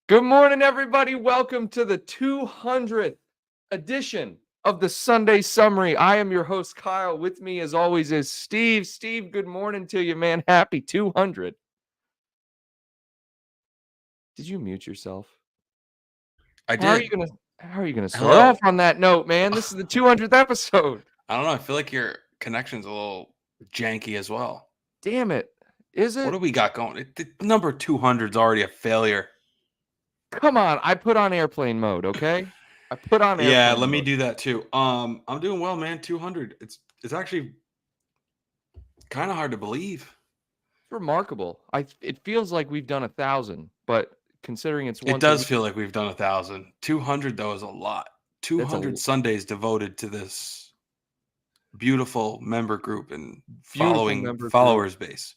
Good morning, everybody. Welcome to the 200th edition of the Sunday Summary. I am your host, Kyle. With me, as always, is Steve. Steve, good morning to you, man. Happy 200. Did you mute yourself? I How are did. you gonna How are you gonna start off Hello. on that note, man? This is the 200th episode. I don't know. I feel like your connection's a little janky as well. Damn it. Is What it? do we got going? Number 200 is already a failure. Come on. I put on airplane mode, okay? I put on Yeah, airplane let me mode. do that too. I'm doing well, man. 200. It's actually kind of hard to believe. It's remarkable. It feels like we've done 1,000, but considering it's It once a does week, feel like we've done 1,000. 200 though is a lot. that's a 200 Sundays devoted to this beautiful member group and beautiful following member group. followers base.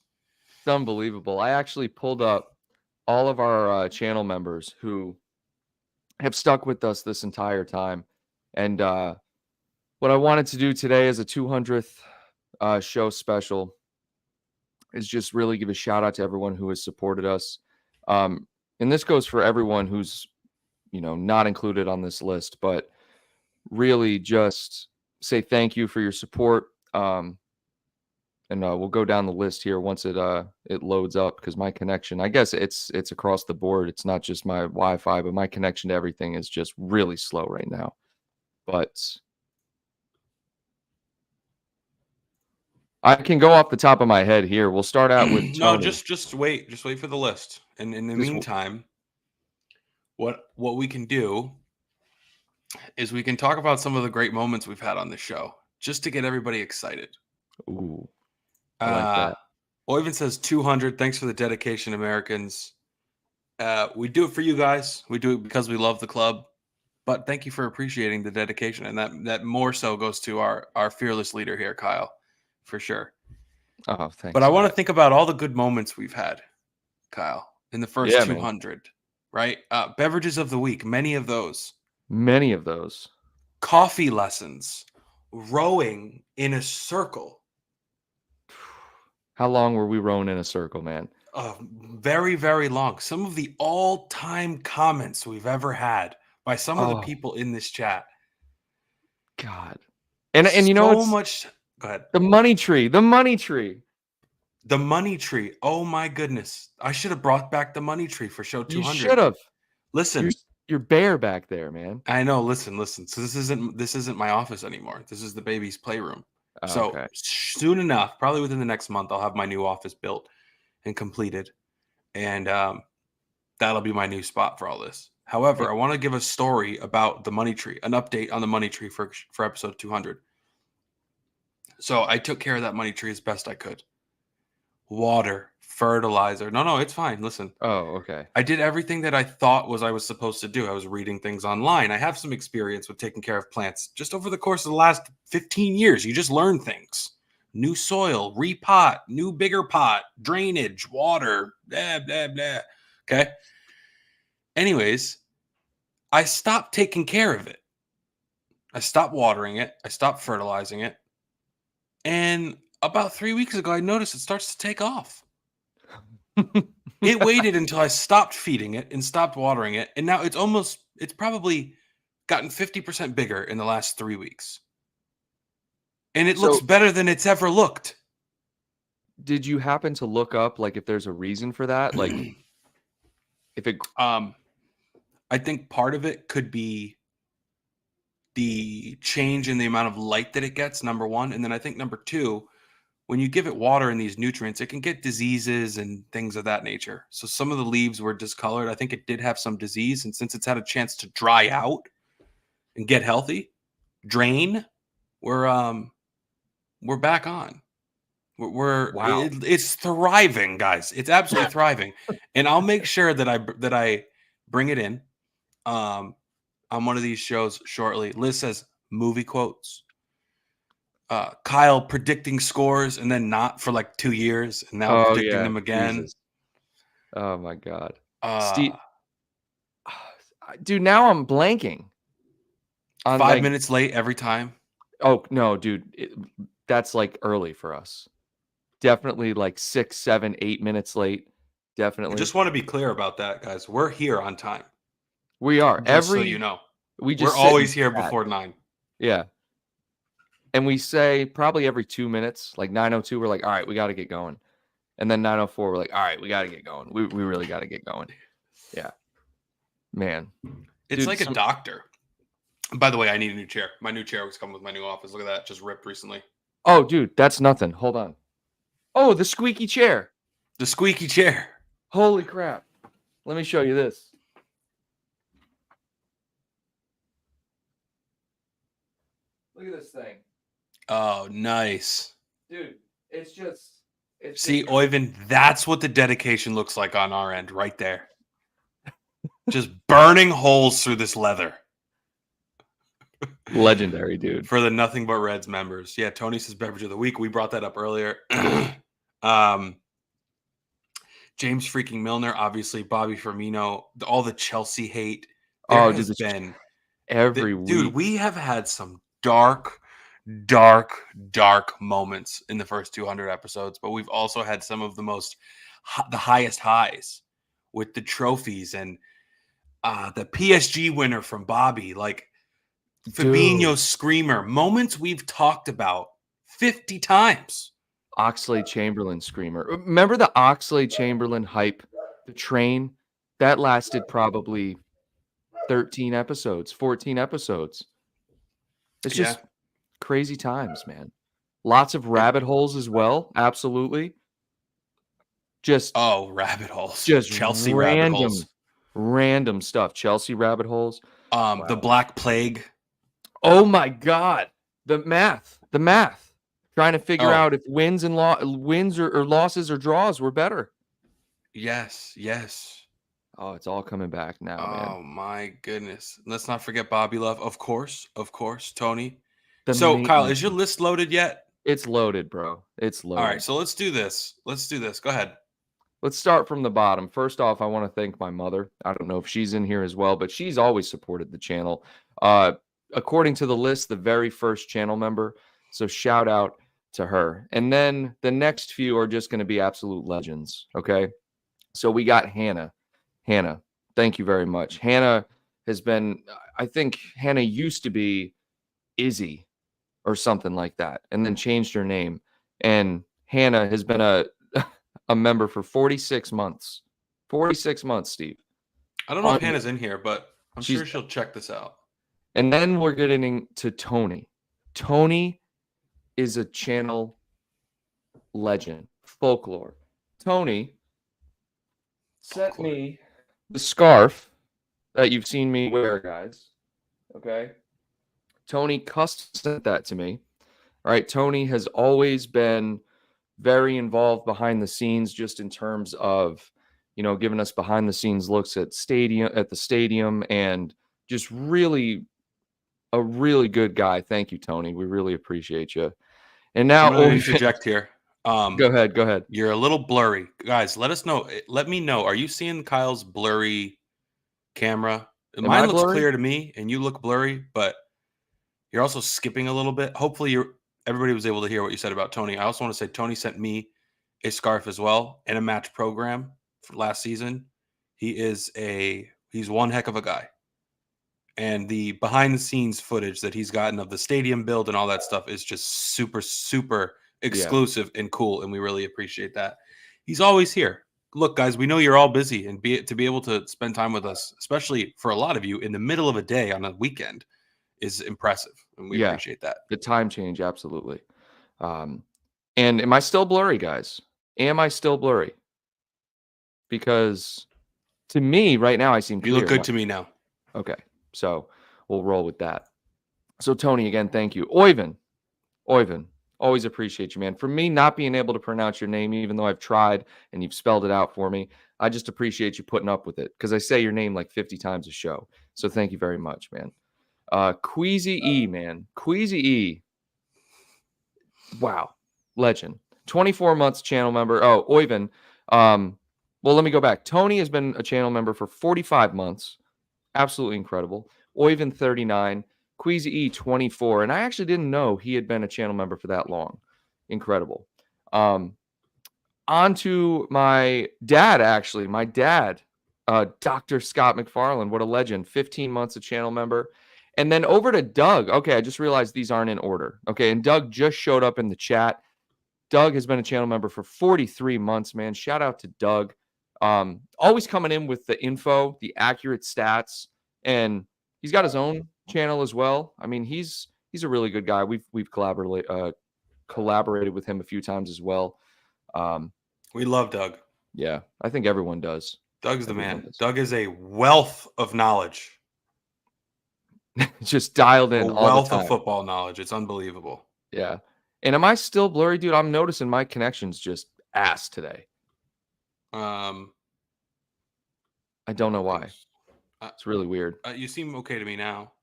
It's unbelievable. I actually pulled up all of our channel members who have stuck with us this entire time. And what I wanted to do today as a 200th show special is just really give a shout out to everyone who has supported us. And this goes for everyone who's, not included on this list, but really just say thank you for your support. And we'll go down the list here once it loads up, because my connection, I guess it's across the board. It's not just my Wi-Fi, but my connection to everything is just really slow right now. But I can go off the top of my head here. We'll start out with No, Tony. just wait. Just wait for the list. And in the This meantime, what we can do is we can talk about some of the great moments we've had on this show, just to get everybody excited. Ooh, I like Uh, that. Oyvind says 200. Thanks for the dedication, Americans. We do it for you guys. We do it because we love the club. But thank you for appreciating the dedication, and that more so goes to our fearless leader here, Kyle, for sure. Oh, But thanks, I want man. to think about all the good moments we've had, Kyle, in the first Yeah, man. 200. Right? Beverages of the week, many of those. Many of those. Coffee lessons, rowing in a circle. How long were we rowing in a circle, man? Very, very long. Some of the all-time comments we've ever had by some of the Oh people in this chat. God. And So it's much. Go ahead. the money tree. The money tree. The money tree. Oh my goodness. I should have brought back the money tree for show You 200. should have. You're Listen, you're bare back there, man. I know. Listen. So this isn't my office anymore. This is the baby's playroom. Oh, So okay. soon enough, probably within the next month, I'll have my new office built and completed, and that'll be my new spot for all this. However, I want to give a story about the money tree, an update on the money tree for episode 200. So I took care of that money tree as best I could. Water, fertilizer. No, it's fine. Listen, Oh, okay. I did everything that I thought I was supposed to do. I was reading things online. I have some experience with taking care of plants just over the course of the last 15 years. You just learn things. New soil, repot, new bigger pot, drainage, water, blah, blah, blah. Okay. Anyways, I stopped taking care of it. I stopped watering it. I stopped fertilizing it. And about 3 weeks ago, I noticed it starts to take off. It waited until I stopped feeding it and stopped watering it. And now it's probably gotten 50% bigger in the last 3 weeks. And it looks So, better than it's ever looked. did you happen to look up, like, if there's a reason for that? Like, if it I think part of it could be the change in the amount of light that it gets, number one. And then I think number two, when you give it water and these nutrients, it can get diseases and things of that nature. So some of the leaves were discolored. I think it did have some disease. And since it's had a chance to dry out and get healthy, drain, we're back on. Wow. It's thriving, guys. It's absolutely thriving. And I'll make sure that I bring it in on one of these shows shortly. Liz says movie quotes. Kyle predicting scores and then not for like 2 years, and now Oh, predicting yeah. them again. Jesus. Oh, my God. Uh, Steve, dude, now I'm blanking on, 5 like, minutes late every time. oh, no, dude, that's, like, early for us. Definitely, like, 6, 7, 8 minutes late. I definitely. just want to be clear about that, guys. We're here on time. We are. Just so you know. We We're just sit always and here chat. before 9. Yeah. And we say probably every 2 minutes, like 9:02, we're like, all right, we got to get going. And then 9:04, we're like, all right, we got to get going. We really got to get going. Yeah. Man. It's Dude, like a doctor. By the way, I need a new chair. My new chair was coming with my new office. Look at that. Just ripped recently. Oh, dude, that's nothing. Hold on. Oh, the squeaky chair. The squeaky chair. Holy crap. Let me show you this. Look at this thing. Oh, nice. Dude, it's just... See, Oyvind, that's what the dedication looks like on our end right there. Just burning holes through this leather. Legendary, dude. For the Nothing But Reds members. Yeah, Tony says beverage of the week. We brought that up earlier. James freaking Milner, obviously, Bobby Firmino, all the Chelsea hate. There has been every week. Dude, we have had some dark moments in the first 200 episodes, but we've also had some of the highest highs with the trophies and the PSG winner from Bobby, like Fabinho's screamer, moments we've talked about 50 times. Oxlade-Chamberlain screamer. Remember the Oxlade-Chamberlain hype, the train? That lasted probably 13 episodes, 14 episodes. It's just crazy times, man. Lots of rabbit holes as well. Absolutely. Rabbit holes. Just Chelsea rabbit holes. Random stuff. Chelsea rabbit holes. Wow. The Black Plague. Oh my God. The math. Trying to figure out if wins or losses or draws were better. Yes. Oh, it's all coming back now, man. Oh my goodness. Let's not forget Bobby Love. Of course, Tony. Kyle, is your list loaded yet? It's loaded, bro. It's loaded. All right, so let's do this. Go ahead. Let's start from the bottom. First off, I want to thank my mother. I don't know if she's in here as well, but she's always supported the channel. According to the list, the very first channel member. So shout out to her. And then the next few are just going to be absolute legends. Okay. So we got Hannah. Thank you very much. Hannah has been, I think Hannah used to be Izzy or something like that, and then changed her name. And Hannah has been a member for 46 months. 46 months, Steve. I don't know if Hannah's in here, but I'm sure she'll check this out. And then we're getting to Tony. Tony is a channel legend, folklore. Tony sent me the scarf that you've seen me wear, guys. Okay. Tony custom sent that to me. All right. Tony has always been very involved behind the scenes, just in terms of, giving us behind the scenes looks at the stadium, and just really a really good guy. Thank you, Tony. We really appreciate you. And now I'm going to interject here. Go ahead. You're a little blurry. Guys, let us know. Let me know. Are you seeing Kyle's blurry camera? Mine looks clear to me, and you look blurry, but you're also skipping a little bit. Hopefully, everybody was able to hear what you said about Tony. I also want to say Tony sent me a scarf as well and a match program for last season. He's one heck of a guy. And the behind-the-scenes footage that he's gotten of the stadium build and all that stuff is just super, super exclusive and cool, and we really appreciate that. He's always here. Look, guys, we know you're all busy, and to be able to spend time with us, especially for a lot of you in the middle of a day on a weekend, is impressive, and we appreciate that. The time change, absolutely. And am I still blurry, guys? Am I still blurry? Because to me, right now, I seem clear. You look good to me now. Okay, so we'll roll with that. So, Tony, again, thank you. Oyvind, always appreciate you, man. For me, not being able to pronounce your name, even though I've tried and you've spelled it out for me, I just appreciate you putting up with it, because I say your name like 50 times a show. So thank you very much, man. Queasy E, man. Queasy E. Wow. Legend. 24 months channel member. Oh, Oyvind. Well, let me go back. Tony has been a channel member for 45 months. Absolutely incredible. Oyvind, 39. Queasy E, 24. And I actually didn't know he had been a channel member for that long. Incredible. on to my dad, actually. My dad, Dr. Scott McFarland, what a legend. 15 months a channel member. And then over to Doug. Okay, I just realized these aren't in order. Okay, and Doug just showed up in the chat. Doug has been a channel member for 43 months, man. Shout out to Doug. Always coming in with the info, the accurate stats, and he's got his own channel as well. I mean, he's a really good guy. We've collaborated with him a few times as well. We love Doug. Yeah, I think everyone does. Doug's the man. Doug is a wealth of knowledge. Just dialed in A all wealth the time. of football knowledge. It's unbelievable. Yeah. And am I still blurry, dude? I'm noticing my connection's just ass today. I don't know why. It's really weird. You seem okay to me now.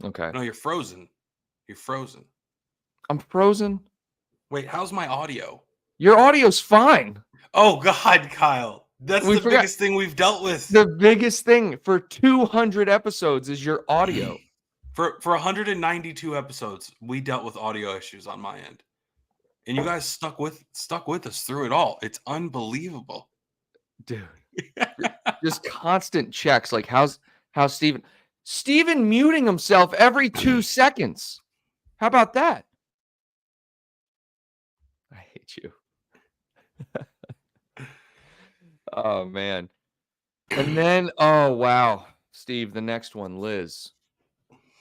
Okay. No, you're frozen. You're frozen. I'm frozen. Wait, how's my audio? Your audio's fine. Oh, God, Kyle. That's the biggest thing we've dealt with. The biggest thing for 200 episodes is your audio. For 192 episodes, we dealt with audio issues on my end. And you guys stuck with us through it all. It's unbelievable. Dude. Just constant checks. Like how's Steven muting himself every 2 seconds. How about that? I hate you. Oh man. And then oh wow, Steve, the next one, Liz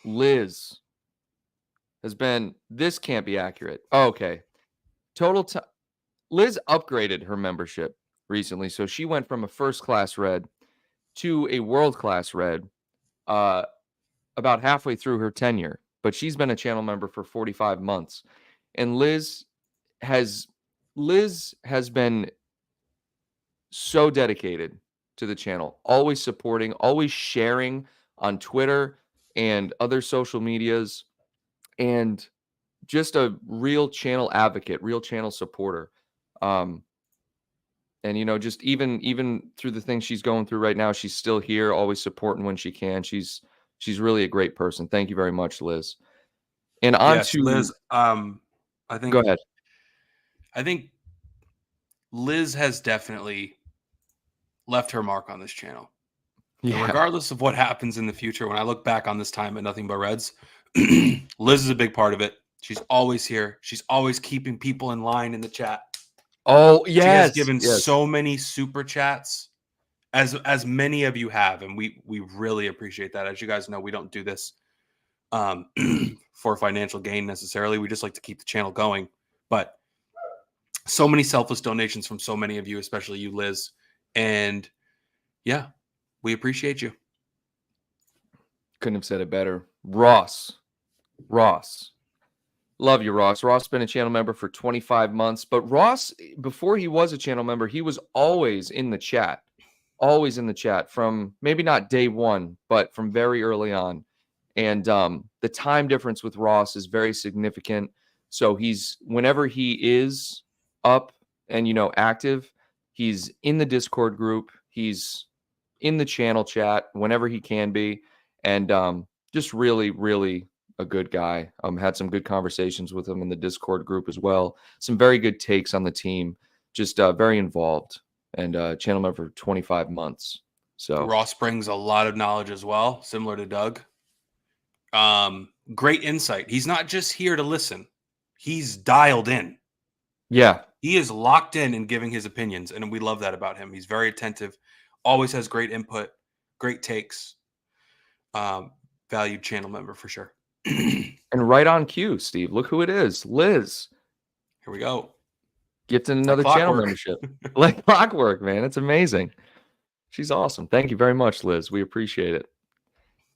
has been, this can't be accurate. Oh, okay. Total time. Liz upgraded her membership recently. So she went from a first class red to a world class red about halfway through her tenure. But she's been a channel member for 45 months. And Liz has been so dedicated to the channel, always supporting, always sharing on Twitter and other social medias, and just a real channel advocate, real channel supporter. And you know, just even through the things she's going through right now, she's still here, always supporting when she can. She's really a great person. Thank you very much, Liz. And on yes, to Liz. I think. Go ahead. I think Liz has definitely left her mark on this channel. Yeah. And regardless of what happens in the future, when I look back on this time at Nothing But Reds, Liz is a big part of it. She's always here. She's always keeping people in line in the chat. Oh, yes. She has given so many super chats, as many of you have, and we really appreciate that. As you guys know, we don't do this for financial gain necessarily. We just like to keep the channel going. But so many selfless donations from so many of you, especially you, Liz. And yeah, we appreciate you. Couldn't have said it better. Ross. Love you, Ross. Ross has been a channel member for 25 months. But Ross, before he was a channel member, he was always in the chat. Always in the chat from maybe not day one, but from very early on. And the time difference with Ross is very significant. So whenever he is up and, you know, active, he's in the Discord group. He's in the channel chat whenever he can be. And just really, really a good guy. Had some good conversations with him in the Discord group as well. Some very good takes on the team. Just very involved, and channel member for 25 months. So Ross brings a lot of knowledge as well, similar to Doug. Great insight. He's not just here to listen. He's dialed in. Yeah. He is locked in and giving his opinions, and we love that about him. He's very attentive, always has great input, great takes. Valued channel member for sure. And right on cue, Steve. Look who it is. Liz. Here we go. Gets another channel membership. Like clockwork, man. It's amazing. She's awesome. Thank you very much, Liz. We appreciate it.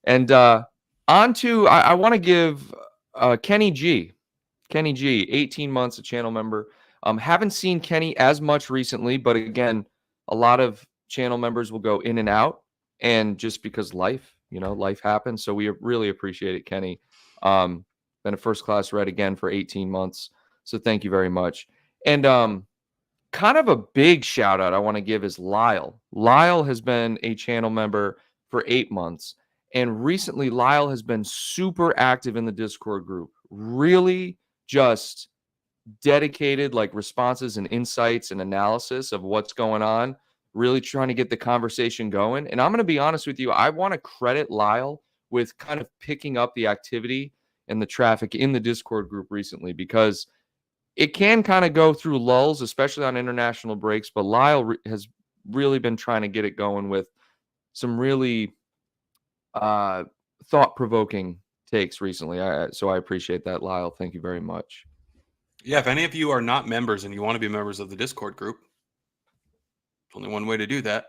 And on to, I want to give Kenny G. Kenny G, 18 months, a channel member. Haven't seen Kenny as much recently, but again, a lot of channel members will go in and out. And just because life happens. So we really appreciate it, Kenny. Been a first class red again for 18 months. So thank you very much. And kind of a big shout out I want to give is Lyle. Lyle has been a channel member for 8 months. And recently, Lyle has been super active in the Discord group. Really just dedicated like responses and insights and analysis of what's going on, really trying to get the conversation going. And I'm going to be honest with you, I want to credit Lyle with kind of picking up the activity and the traffic in the Discord group recently, because it can kind of go through lulls, especially on international breaks. But Lyle has really been trying to get it going with some really thought-provoking takes recently. So I appreciate that, Lyle. Thank you very much. Yeah, if any of you are not members and you want to be members of the Discord group, there's only one way to do that.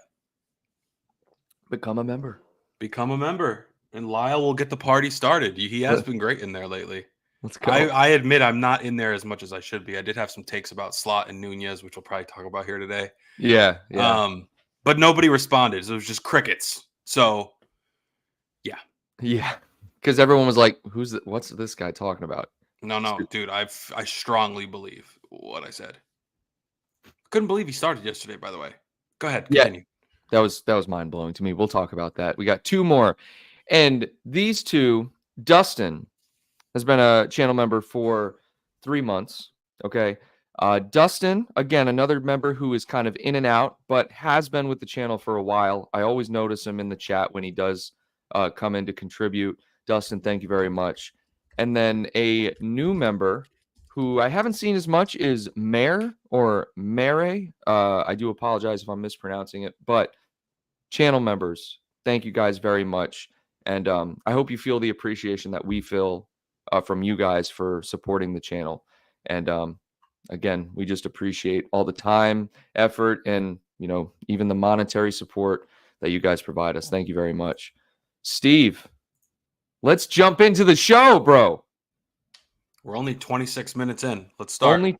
Become a member. Become a member. And Lyle will get the party started. He has been great in there lately. Let's go. I admit I'm not in there as much as I should be. I did have some takes about Slot and Nunez, which we'll probably talk about here today. Yeah. But nobody responded. So it was just crickets. So, yeah. Yeah. Because everyone was like, what's this guy talking about? No, dude. I strongly believe what I said. Couldn't believe he started yesterday, by the way. Go ahead. Continue. Yeah. That was mind-blowing to me. We'll talk about that. We got two more. And these two, Dustin has been a channel member for 3 months. Okay. Dustin, again, another member who is kind of in and out, but has been with the channel for a while. I always notice him in the chat when he does come in to contribute. Dustin, thank you very much. And then a new member who I haven't seen as much is Mare or Mare. I do apologize if I'm mispronouncing it, but channel members, thank you guys very much. And I hope you feel the appreciation that we feel from you guys for supporting the channel. And again, we just appreciate all the time, effort, and even the monetary support that you guys provide us. Thank you very much. Steve, let's jump into the show, bro. We're only 26 minutes in. Let's start. Only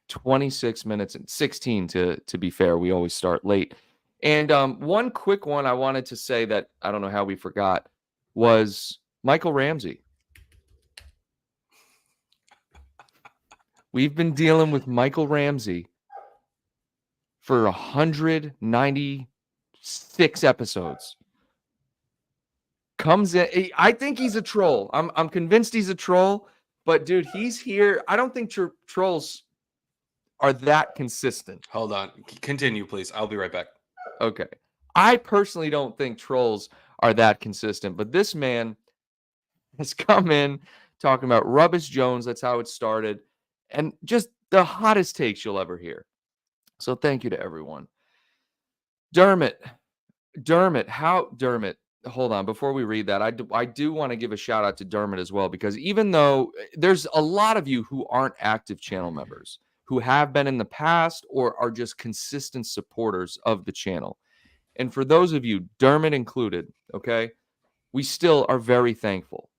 26 minutes and 16 to be fair. We always start late. And one quick one I wanted to say that I don't know how we forgot was Michael Ramsey. We've been dealing with Michael Ramsey for 196 episodes. Comes in, I think he's a troll. I'm convinced he's a troll, but dude, he's here. I don't think trolls are that consistent. Hold on. Continue, please. I'll be right back. Okay. I personally don't think trolls are that consistent, but this man has come in talking about Rubbish Jones. That's how it started. And just the hottest takes you'll ever hear. So thank you to everyone. Dermot, hold on. Before we read that, I do want to give a shout out to Dermot as well, because even though there's a lot of you who aren't active channel members, who have been in the past or are just consistent supporters of the channel. And for those of you, Dermot included, okay, we still are very thankful,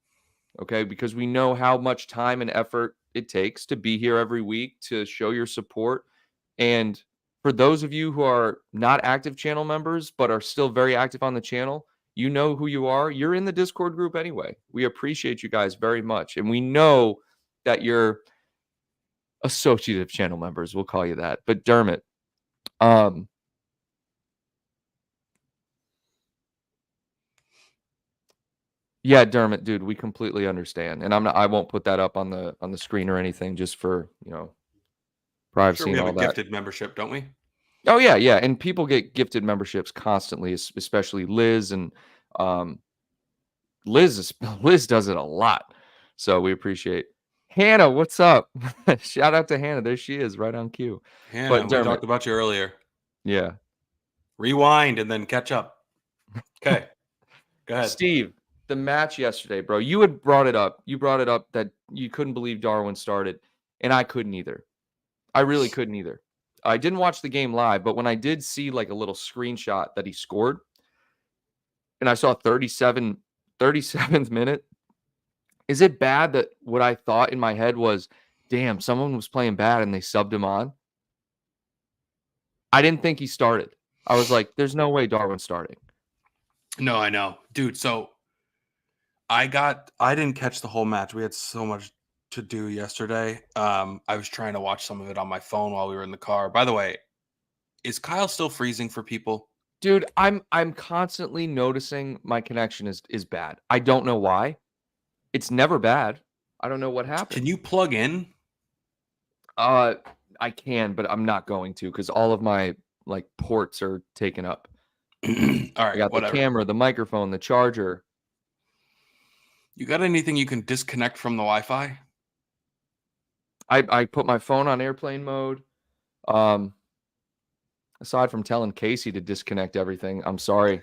okay, because we know how much time and effort it takes to be here every week, to show your support. And for those of you who are not active channel members, but are still very active on the channel, you know who you are. You're in the Discord group anyway. We appreciate you guys very much. And we know that you're associative channel members. We'll call you that. But Dermot, yeah, Dermot, dude, we completely understand. And I won't put that up on the screen or anything, just for, privacy Sure, we and have all a that. gifted membership, don't we? Oh yeah, yeah. And people get gifted memberships constantly, especially Liz, and Liz does it a lot. So we appreciate. Hannah, what's up? Shout out to Hannah. There she is, right on cue. Hannah, But we Dermot, talked about you earlier. yeah. Rewind and then catch up. Okay. Go ahead. Steve, the match yesterday, bro. You had brought it up. You brought it up that you couldn't believe Darwin started, and I couldn't either. I really couldn't either. I didn't watch the game live, but when I did see like a little screenshot that he scored, and I saw 37th minute, is it bad that what I thought in my head was, damn, someone was playing bad and they subbed him on? I didn't think he started. I was like, there's no way Darwin's starting. No, I know. Dude, so I didn't catch the whole match. We had so much to do yesterday. I was trying to watch some of it on my phone while we were in the car. By the way, is Kyle still freezing for people? Dude, I'm constantly noticing my connection is bad. I don't know why. It's never bad. I don't know what happened. Can you plug in? I can, but I'm not going to because all of my like ports are taken up. All I right, got the whatever. camera, the microphone, the charger. You got anything you can disconnect from the Wi-Fi? I put my phone on airplane mode. Aside from telling Casey to disconnect everything, I'm sorry.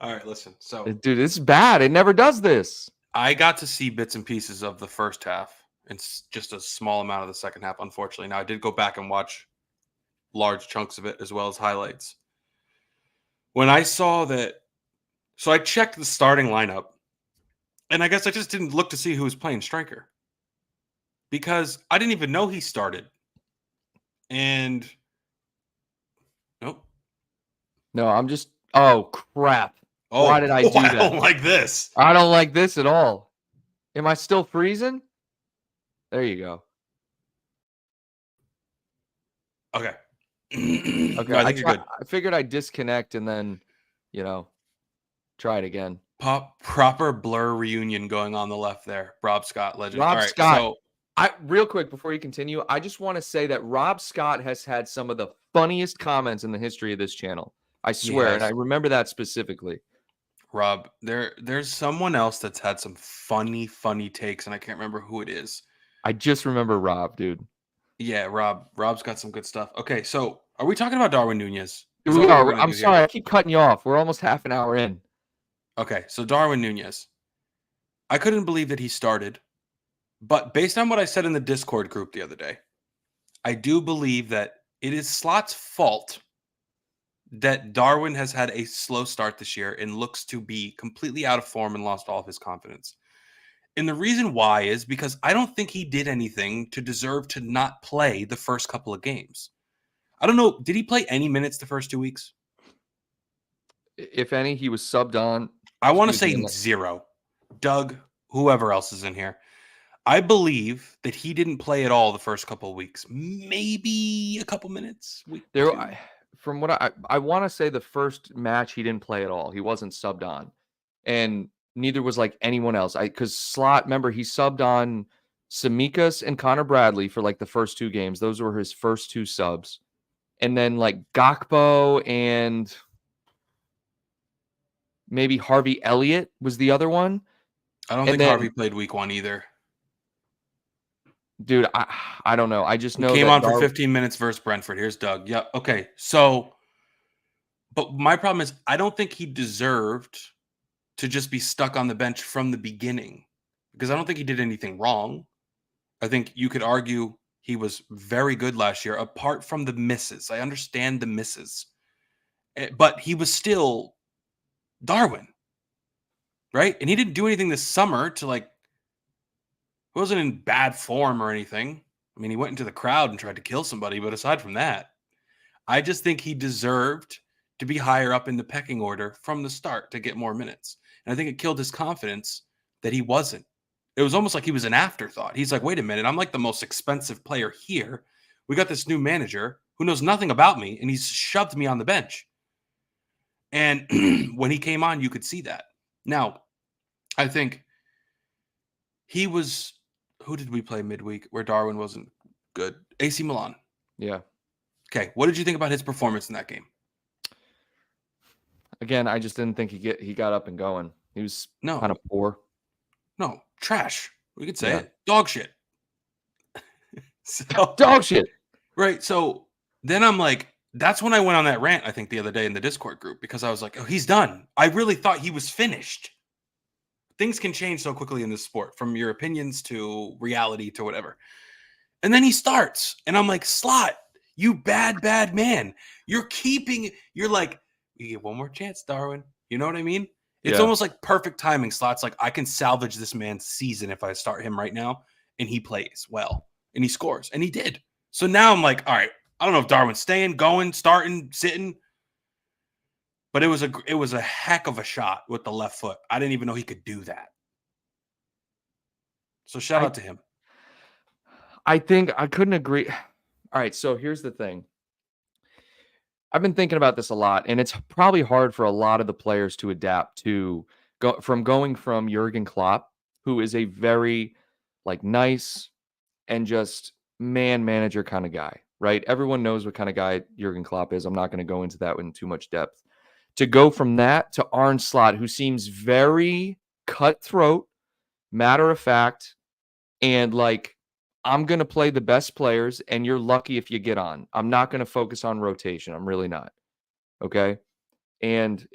All right, listen. So Dude, this is bad. It never does this. I got to see bits and pieces of the first half and just a small amount of the second half, unfortunately. Now, I did go back and watch large chunks of it as well as highlights. When I saw that, so I checked the starting lineup, and I guess I just didn't look to see who was playing striker because I didn't even know he started. And nope. No, I'm just. Oh crap! Oh, Why did I do I that? don't like this. I don't like this at all. Am I still freezing? There you go. Okay. Okay, No, I think you're good. I figured I'd disconnect and then, try it again. Proper blur reunion going on the left there. Rob Scott, legend. Rob All right, Scott. so Real quick before you continue, I just want to say that Rob Scott has had some of the funniest comments in the history of this channel. I swear, and I remember that specifically. Rob, there's someone else that's had some funny takes, and I can't remember who it is. I just remember Rob, dude. Yeah, Rob's got some good stuff. Okay, so are we talking about Darwin Nunez? We are. I'm sorry, I keep cutting you off. We're almost half an hour in. Okay, so Darwin Nunez. I couldn't believe that he started, but based on what I said in the Discord group the other day, I do believe that it is Slot's fault that Darwin has had a slow start this year and looks to be completely out of form and lost all of his confidence. And the reason why is because I don't think he did anything to deserve to not play the first couple of games. I don't know. Did he play any minutes the first 2 weeks? If any, he was subbed on. I want to say 0. Doug, whoever else is in here. I believe that he didn't play at all the first couple of weeks. Maybe a couple minutes. From what I want to say, the first match he didn't play at all. He wasn't subbed on, and neither was like anyone else. Because Slot, remember, he subbed on Samikas and Connor Bradley for like the first 2 games. Those were his first 2 subs, and then like Gakpo and maybe Harvey Elliott was the other one. I don't think Harvey played week 1 either. Dude, I don't know. I just know he came on for 15 minutes versus Brentford. Here's Doug. Yeah. Okay. So, but my problem is I don't think he deserved to just be stuck on the bench from the beginning because I don't think he did anything wrong. I think you could argue he was very good last year, apart from the misses. I understand the misses, but he was still Darwin, right? And he didn't do anything this summer to like, he wasn't in bad form or anything. I mean, he went into the crowd and tried to kill somebody, but aside from that, I just think he deserved to be higher up in the pecking order from the start to get more minutes. And I think it killed his confidence that he wasn't. It was almost like he was an afterthought. He's like, wait a minute, I'm like the most expensive player here. We got this new manager who knows nothing about me, and he's shoved me on the bench. And when he came on, you could see that. Now, I think he was, who did we play midweek where Darwin wasn't good? AC Milan. Yeah. Okay, what did you think about his performance in that game? Again, I just didn't think he got up and going. He was kind of poor. No, trash. We could say it. Dog shit. Dog shit. Right. So then I'm like, that's when I went on that rant, I think, the other day in the Discord group, because I was like, oh, he's done. I really thought he was finished. Things can change so quickly in this sport, from your opinions to reality to whatever. And then he starts, and I'm like, Slot, you bad man. You're like, you get one more chance, Darwin. You know what I mean? It's almost like perfect timing. Slot's like, I can salvage this man's season if I start him right now, and he plays well, and he scores, and he did. So now I'm like, all right, I don't know if Darwin's staying, going, starting, sitting, but it was a heck of a shot with the left foot. I didn't even know he could do that. So shout out to him. I think I couldn't agree. All right, so here's the thing. I've been thinking about this a lot, and it's probably hard for a lot of the players to adapt to going from Jurgen Klopp, who is a very nice, and just man manager kind of guy, right? Everyone knows what kind of guy Jurgen Klopp is. I'm not going to go into that in too much depth. To go from that to Arne Slot, who seems very cutthroat, matter of fact, and like, I'm going to play the best players, and you're lucky if you get on. I'm not going to focus on rotation. I'm really not. Okay. And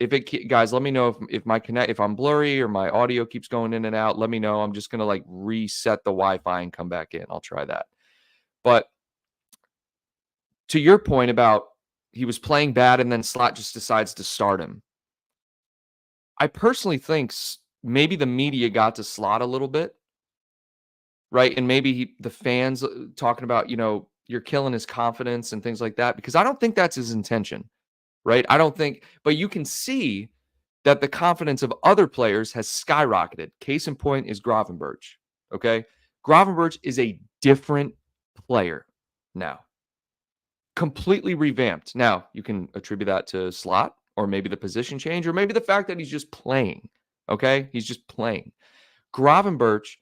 guys, let me know if if I'm blurry or my audio keeps going in and out, let me know. I'm just going to like reset the Wi-Fi and come back in. I'll try that. But to your point about he was playing bad and then Slot just decides to start him. I personally think maybe the media got to Slot a little bit, right? And maybe the fans talking about, you're killing his confidence and things like that, because I don't think that's his intention. Right? I don't think, but you can see that the confidence of other players has skyrocketed. Case in point is Gravenberch. Okay. Gravenberch is a different player now, completely revamped. Now, you can attribute that to Slot or maybe the position change or maybe the fact that he's just playing. Okay. He's just playing. Gravenberch,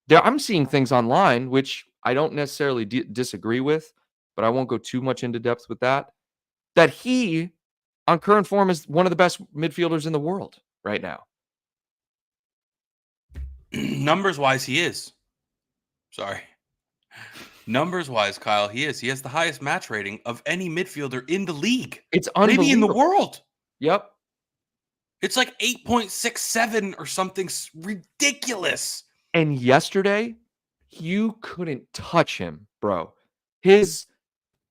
I'm seeing things online, which I don't necessarily disagree with, but I won't go too much into depth with that he on current form is one of the best midfielders in the world right now. Numbers-wise, he is. Sorry. Numbers-wise, Kyle, he is. He has the highest match rating of any midfielder in the league. It's unbelievable. Maybe in the world. Yep. It's like 8.67 or something ridiculous. And yesterday, you couldn't touch him, bro. It's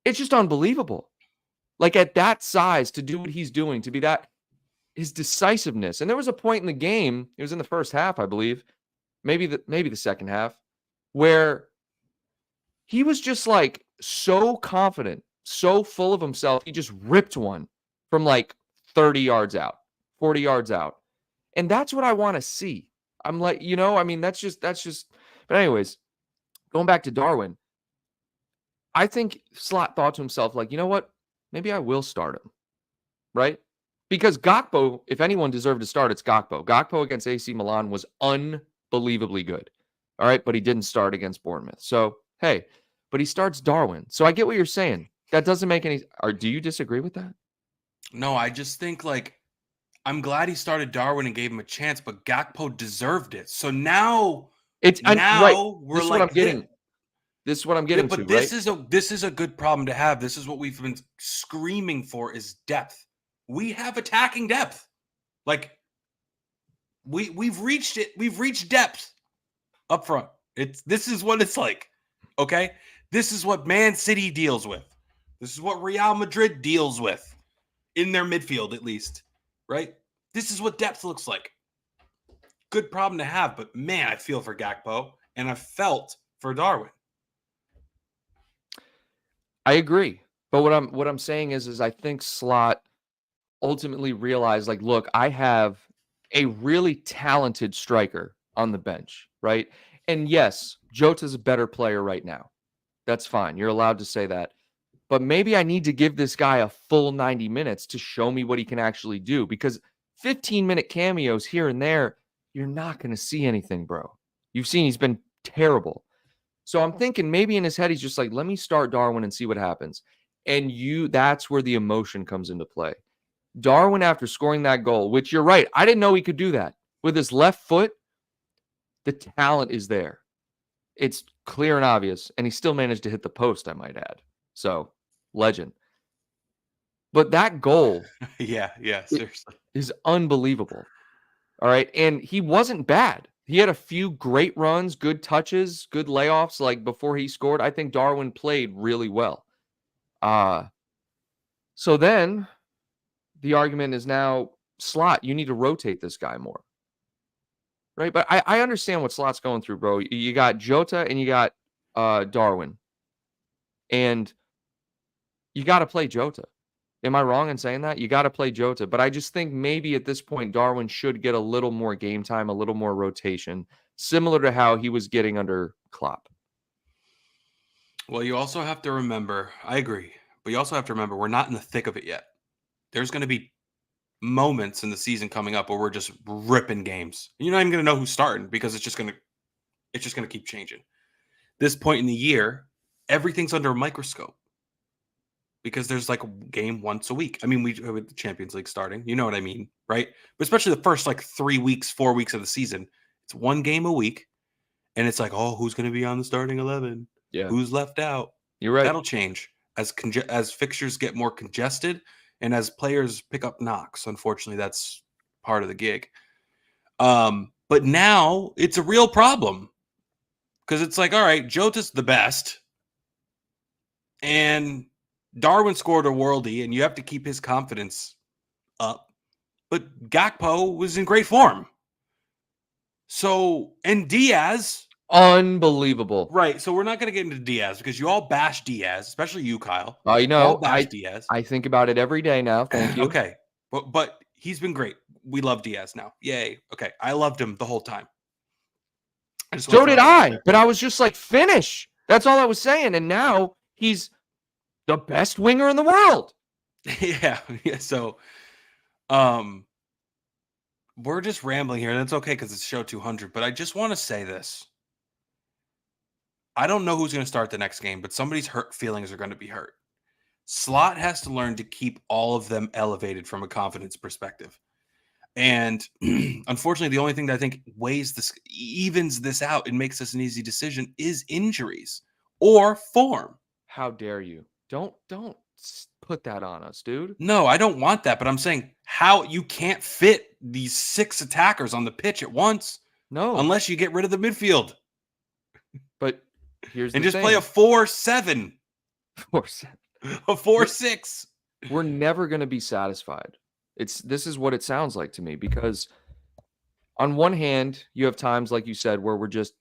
just unbelievable. Like at that size, to do what he's doing, to be his decisiveness. And there was a point in the game, it was in the first half, I believe, maybe the second half, where he was just like so confident, so full of himself. He just ripped one from like 30 yards out, 40 yards out. And that's what I want to see. I'm like, that's just, but anyways, going back to Darwin, I think Slot thought to himself, like, you know what? Maybe I will start him, right? Because Gakpo, if anyone deserved to start, it's Gakpo. Gakpo against AC Milan was unbelievably good, all right? But he didn't start against Bournemouth. So, hey, but he starts Darwin. So I get what you're saying. That doesn't make any... do you disagree with that? No, I just think, like, I'm glad he started Darwin and gave him a chance, but Gakpo deserved it. So now... we're this is what I'm getting. This is what I'm getting to, right? This is a good problem to have. This is what we've been screaming for, is depth. We have attacking depth. Like, we've reached it. We've reached depth up front. This is what it's like. Okay? This is what Man City deals with. This is what Real Madrid deals with in their midfield, at least. Right? This is what depth looks like. Good problem to have, but man, I feel for Gakpo and I felt for Darwin. I agree. But what I'm saying is I think Slot ultimately realized, like, look, I have a really talented striker on the bench, right? And yes, Jota's a better player right now. That's fine. You're allowed to say that. But maybe I need to give this guy a full 90 minutes to show me what he can actually do, because 15-minute cameos here and there, you're not going to see anything, bro. You've seen he's been terrible. So I'm thinking maybe in his head, he's just like, let me start Darwin and see what happens. And that's where the emotion comes into play. Darwin, after scoring that goal, which you're right, I didn't know he could do that. With his left foot, the talent is there. It's clear and obvious. And he still managed to hit the post, I might add. So, legend. But that goal yeah, seriously, is unbelievable. All right. And he wasn't bad. He had a few great runs, good touches, good layoffs. Like before he scored, I think Darwin played really well. So then the argument is now, Slot, you need to rotate this guy more. Right? But I understand what Slot's going through, bro. You got Jota and you got Darwin. And you got to play Jota. Am I wrong in saying that? You got to play Jota. But I just think maybe at this point, Darwin should get a little more game time, a little more rotation, similar to how he was getting under Klopp. Well, you also have to remember, I agree, but you also have to remember we're not in the thick of it yet. There's going to be moments in the season coming up where we're just ripping games. You're not even going to know who's starting because it's just going to keep changing. this point in the year, everything's under a microscope because there's like a game once a week. I mean, we with the Champions League starting, you know what I mean, right? But especially the first like 3 weeks, 4 weeks of the season, it's one game a week, and it's like, oh, who's going to be on the starting 11? Yeah, Who's left out? you're right. That'll change as fixtures get more congested and as players pick up knocks. Unfortunately, that's part of the gig. But now it's a real problem because it's like, all right, Jota's the best, and Darwin scored a worldie, and you have to keep his confidence up. But Gakpo was in great form. So, and Diaz, Unbelievable. right? So we're not going to get into Diaz because you all bash Diaz, especially you, Kyle. You know, All bash Diaz. I think about it every day now. Thank you. Okay, but he's been great. We love Diaz now. Yay. Okay, I loved him the whole time. So did I, but I was just like, finish. That's all I was saying. And now he's the best winger in the world. Yeah. So, we're just rambling here, and that's okay because it's show 200. But I just want to say this: I don't know who's going to start the next game, but somebody's hurt feelings are going to be hurt. Slot has to learn to keep all of them elevated from a confidence perspective. And unfortunately, the only thing that I think evens this out and makes this an easy decision is injuries or form. How dare you? Don't put that on us, dude. No, I don't want that. But I'm saying how you can't fit these 6 attackers on the pitch at once. No, unless you get rid of the midfield. But here's and the just thing. play a 4-7, 4-7, a 4-6. We're never going to be satisfied. This is what it sounds like to me, because on one hand, you have times, like you said, where we're just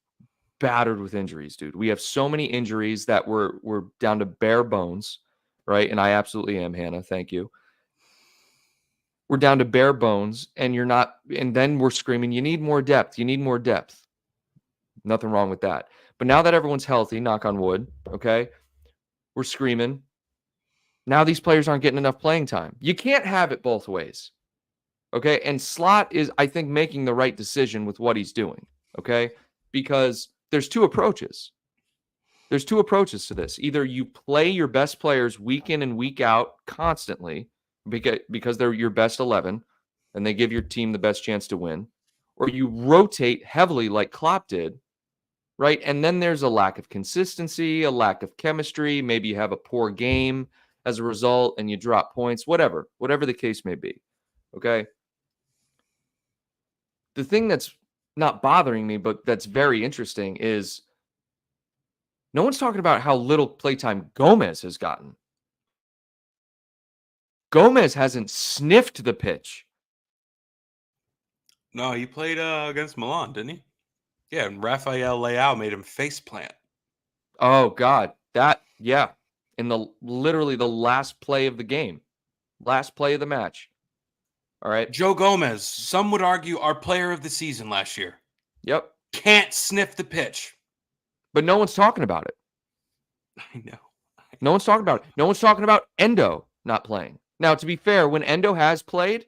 battered with injuries, dude. We have so many injuries that we're down to bare bones, right? And I absolutely am, Hannah. Thank you. We're down to bare bones, and then we're screaming, you need more depth. You need more depth. Nothing wrong with that. But now that everyone's healthy, knock on wood, okay, we're screaming. Now these players aren't getting enough playing time. You can't have it both ways. Okay. And Slot is, I think, making the right decision with what he's doing. Okay. Because there's two approaches. There's two approaches to this. Either you play your best players week in and week out constantly because they're your best 11 and they give your team the best chance to win, or you rotate heavily like Klopp did, right? And then there's a lack of consistency, a lack of chemistry. Maybe you have a poor game as a result and you drop points, whatever the case may be. Okay. The thing that's not bothering me, but that's very interesting is no one's talking about how little playtime Gomez has gotten. Gomez hasn't sniffed the pitch. No, he played against Milan, didn't he? Yeah, and Rafael Leao made him faceplant. Oh, God. Yeah. In literally the last play of the game. Last play of the match. All right. Joe Gomez, some would argue our player of the season last year. Yep. Can't sniff the pitch. But no one's talking about it. I know. No one's talking about it. No one's talking about Endo not playing. Now, to be fair, when Endo has played,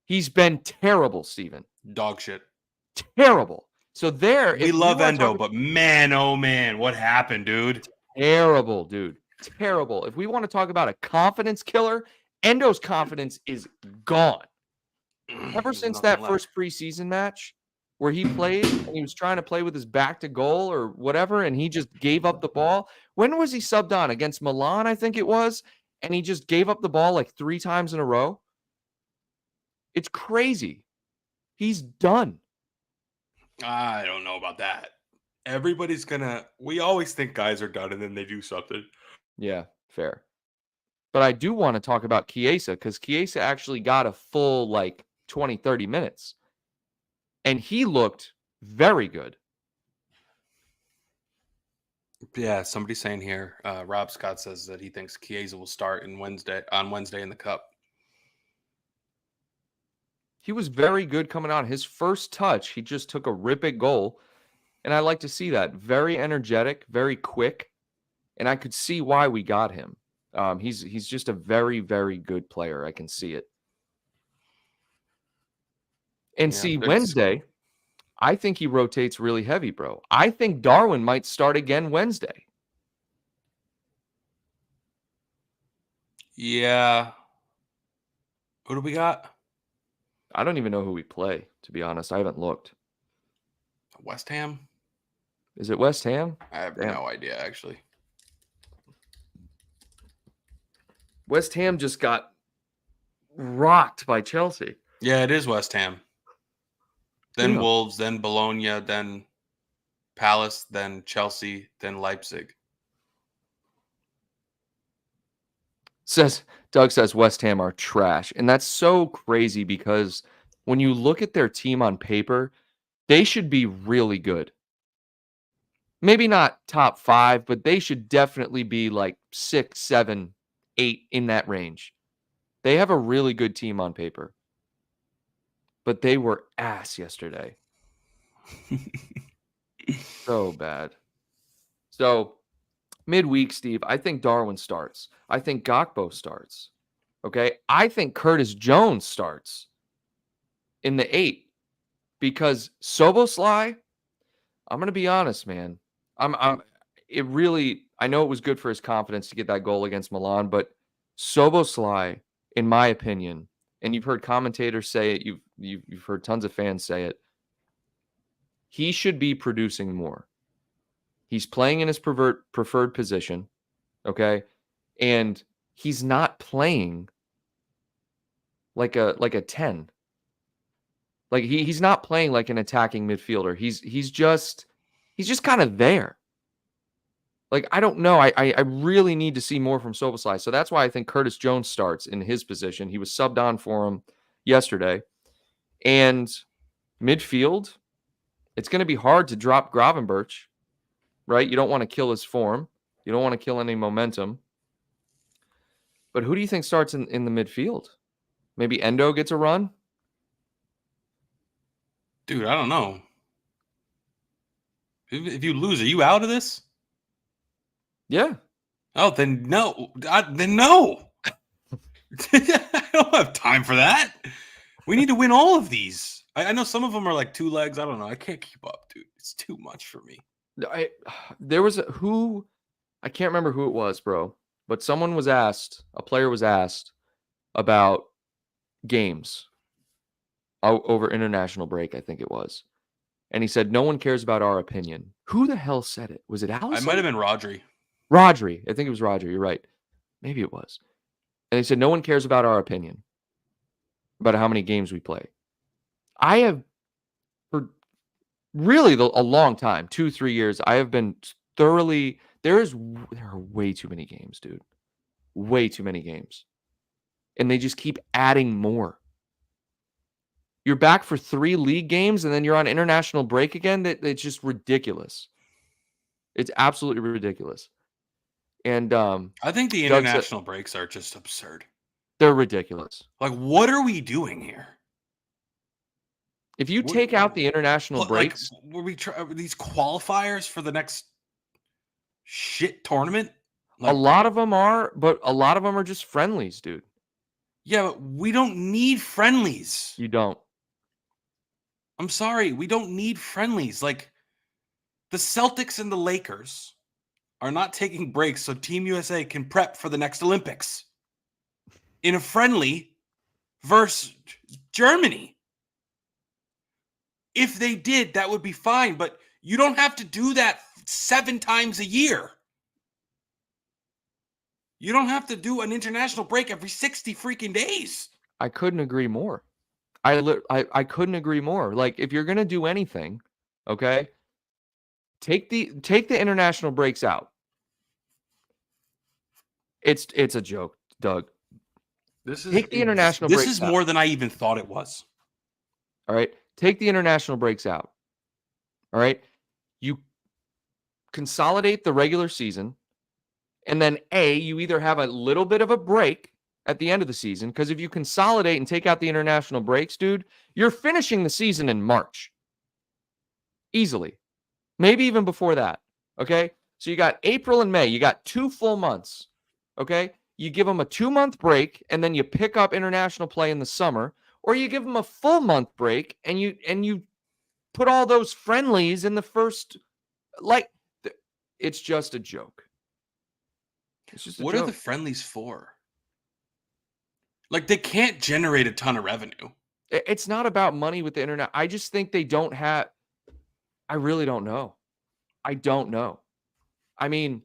he's been terrible, Steven. Dog shit. Terrible. So we love Endo, but man, oh man, what happened, dude? Terrible, dude. Terrible. If we want to talk about a confidence killer, Endo's confidence is gone. Ever since that first preseason match where he played and he was trying to play with his back to goal or whatever, and he just gave up the ball. When was he subbed on? Against Milan, I think it was. And he just gave up the ball like 3 times in a row. It's crazy. He's done. I don't know about that. Everybody's we always think guys are done and then they do something. Yeah, fair. But I do want to talk about Chiesa because Chiesa actually got a full 20, 30 minutes. And he looked very good. Yeah, somebody's saying here, Rob Scott says that he thinks Chiesa will start on Wednesday in the Cup. He was very good coming on. His first touch, he just took a rip-it goal. And I like to see that. Very energetic, very quick. And I could see why we got him. He's just a very, very good player. I can see it. And Wednesday, I think he rotates really heavy, bro. I think Darwin might start again Wednesday. Yeah. Who do we got? I don't even know who we play, to be honest. I haven't looked. West Ham? Is it West Ham? I have Damn. no idea, actually. West Ham just got rocked by Chelsea. Yeah, it is West Ham. Then Yeah. Wolves, then Bologna, then Palace, then Chelsea, then Leipzig. Doug says West Ham are trash. And that's so crazy because when you look at their team on paper, they should be really good. Maybe not top 5, but they should definitely be like 6, 7, 8 in that range. They have a really good team on paper. But they were ass yesterday. So bad. So midweek, Steve, I think Darwin starts. I think Gakpo starts. Okay. I think Curtis Jones starts in the 8 because Soboslai, I'm going to be honest, man. I know it was good for his confidence to get that goal against Milan, but Soboslai, in my opinion, and you've heard commentators say it, you've heard tons of fans say it, he should be producing more. He's playing in his preferred position, okay? And he's not playing like a 10. Like he's not playing like an attacking midfielder. He's just kind of there. Like, I don't know. I really need to see more from Soboslai. So that's why I think Curtis Jones starts in his position. He was subbed on for him yesterday. And midfield, it's going to be hard to drop Gravenberch, right? You don't want to kill his form. You don't want to kill any momentum. But who do you think starts in the midfield? Maybe Endo gets a run? Dude, I don't know. If you lose, are you out of this? Yeah. Oh, then no. Then no. I don't have time for that. We need to win all of these. I know some of them are like 2 legs. I don't know. I can't keep up, dude. It's too much for me. There was I can't remember who it was, bro, but a player was asked about games over international break, I think it was. And he said, no one cares about our opinion. Who the hell said it? Was it Allison? I might have been Rodri. Rodri. I think it was Rodri. You're right. Maybe it was. And he said, no one cares about our opinion about how many games we play. I have, for really a long time, 2-3 years, I have been thoroughly, there are way too many games, dude. Way too many games. And they just keep adding more. You're back for 3 league games and then you're on international break again. It's just ridiculous. It's absolutely ridiculous. And I think the international breaks are just absurd. They're ridiculous. Like, what are we doing here? If you take out the international breaks, like, were these qualifiers for the next shit tournament? Like, a lot of them are, but a lot of them are just friendlies, dude. Yeah, but we don't need friendlies. You don't. I'm sorry, we don't need friendlies. Like, the Celtics and the Lakers are not taking breaks so Team USA can prep for the next Olympics in a friendly versus Germany. If they did, that would be fine, but you don't have to do that 7 times a year. You don't have to do an international break every 60 freaking days. I couldn't agree more. I couldn't agree more. Like, if you're going to do anything, okay, take the international breaks out. It's a joke, Doug. Take the international breaks out. This is more than I even thought it was. All right. Take the international breaks out. All right. You consolidate the regular season. And then you either have a little bit of a break at the end of the season, because if you consolidate and take out the international breaks, dude, you're finishing the season in March. Easily. Maybe even before that. Okay. So you got April and May. You got 2 full months. Okay. You give them a 2-month break and then you pick up international play in the summer, or you give them a full month break and you put all those friendlies in the first, like, it's just a joke. It's just a What joke. are the friendlies for? Like, they can't generate a ton of revenue. It's not about money with the internet. I just think they don't have. I really don't know. I don't know. I mean,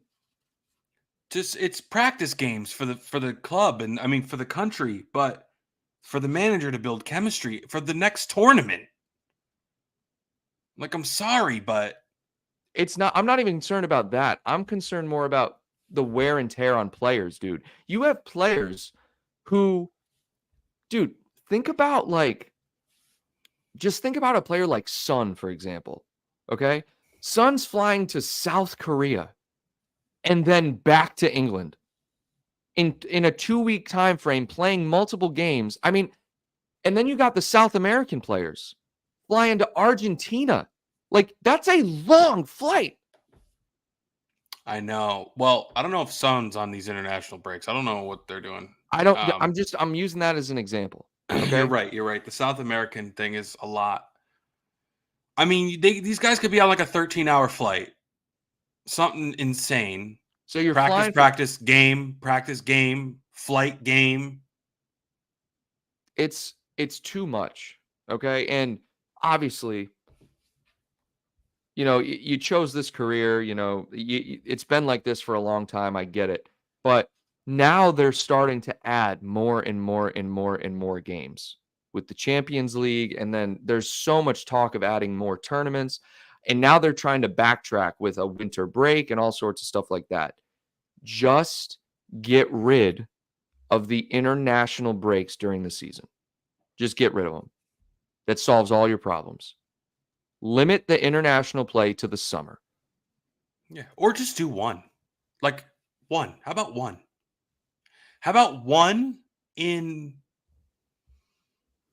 Just it's practice games for the club and I mean for the country, but for the manager to build chemistry for the next tournament. Like, I'm sorry, but it's not. I'm not even concerned about that. I'm concerned more about the wear and tear on players, dude. You have players who, dude, think about just think about a player like Son, for example. Okay. Son's flying to South Korea and then back to England in a 2-week time frame, playing multiple games. I mean, and then you got the South American players flying to Argentina. Like, that's a long flight. I know. Well, I don't know if Son's on these international breaks. I don't know what they're doing. I don't. I'm using that as an example. Okay. You're right. You're right. The South American thing is a lot. I mean, these guys could be on like a 13-hour flight. Something insane. So you're practice, game, flight, game. It's too much. Okay. And obviously, you chose this career, it's been like this for a long time. I get it. But now they're starting to add more and more and more and more games with the Champions League. And then there's so much talk of adding more tournaments. And now they're trying to backtrack with a winter break and all sorts of stuff like that. Just get rid of the international breaks during the season. Just get rid of them. That solves all your problems. Limit the international play to the summer. Yeah. Or just do one. Like one. How about one? How about one in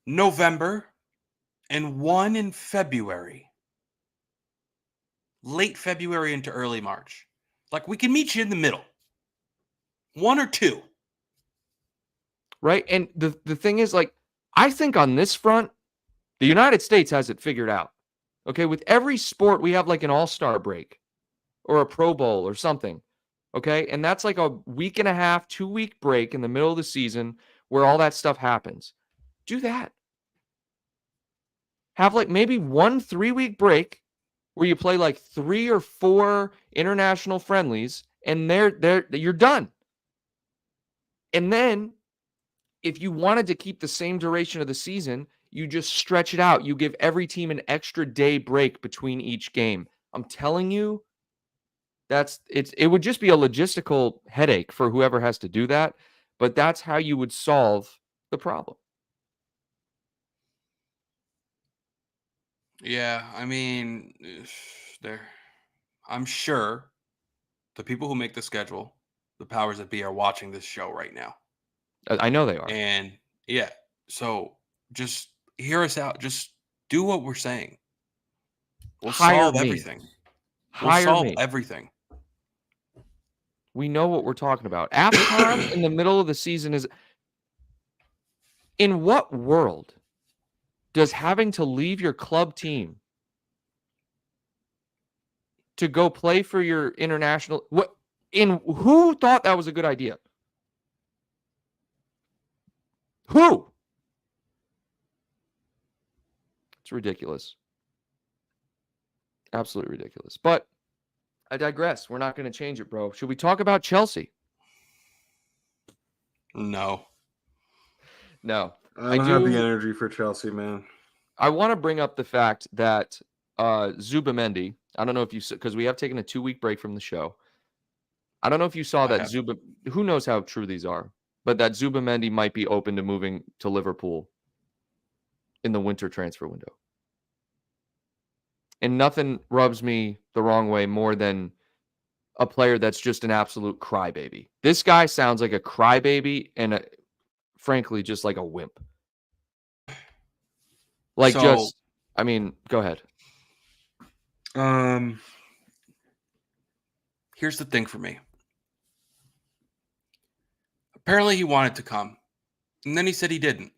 November and one in February? Late February into early March. Like, we can meet you in the middle. One or two. Right? And the thing is, like, I think on this front, the United States has it figured out. Okay, with every sport, we have like an all-star break or a Pro Bowl or something. Okay, and that's like a week and a half, 2-week break in the middle of the season where all that stuff happens. Do that. Have like maybe 1 3-week break where you play like 3 or 4 international friendlies, and you're done. And then, if you wanted to keep the same duration of the season, you just stretch it out. You give every team an extra day break between each game. I'm telling you, it would just be a logistical headache for whoever has to do that, but that's how you would solve the problem. Yeah, I mean, I'm sure the people who make the schedule, the powers that be, are watching this show right now. I know they are. And yeah, so just hear us out. Just do what we're saying. We'll solve everything. We'll solve everything. We know what we're talking about. AFCON in the middle of the season is... In what world does having to leave your club team to go play for your international... Who thought that was a good idea? Who? It's ridiculous. Absolutely ridiculous. But I digress. We're not going to change it, bro. Should we talk about Chelsea? No. No. I don't have the energy for Chelsea, man. I want to bring up the fact that Zubamendi, I don't know if you... Because we have taken a 2-week break from the show. I don't know if you saw that who knows how true these are, but that Zubamendi might be open to moving to Liverpool in the winter transfer window. And nothing rubs me the wrong way more than a player that's just an absolute crybaby. This guy sounds like a crybaby and frankly, just like a wimp. Like, go ahead. Here's the thing for me. Apparently he wanted to come, and then he said he didn't.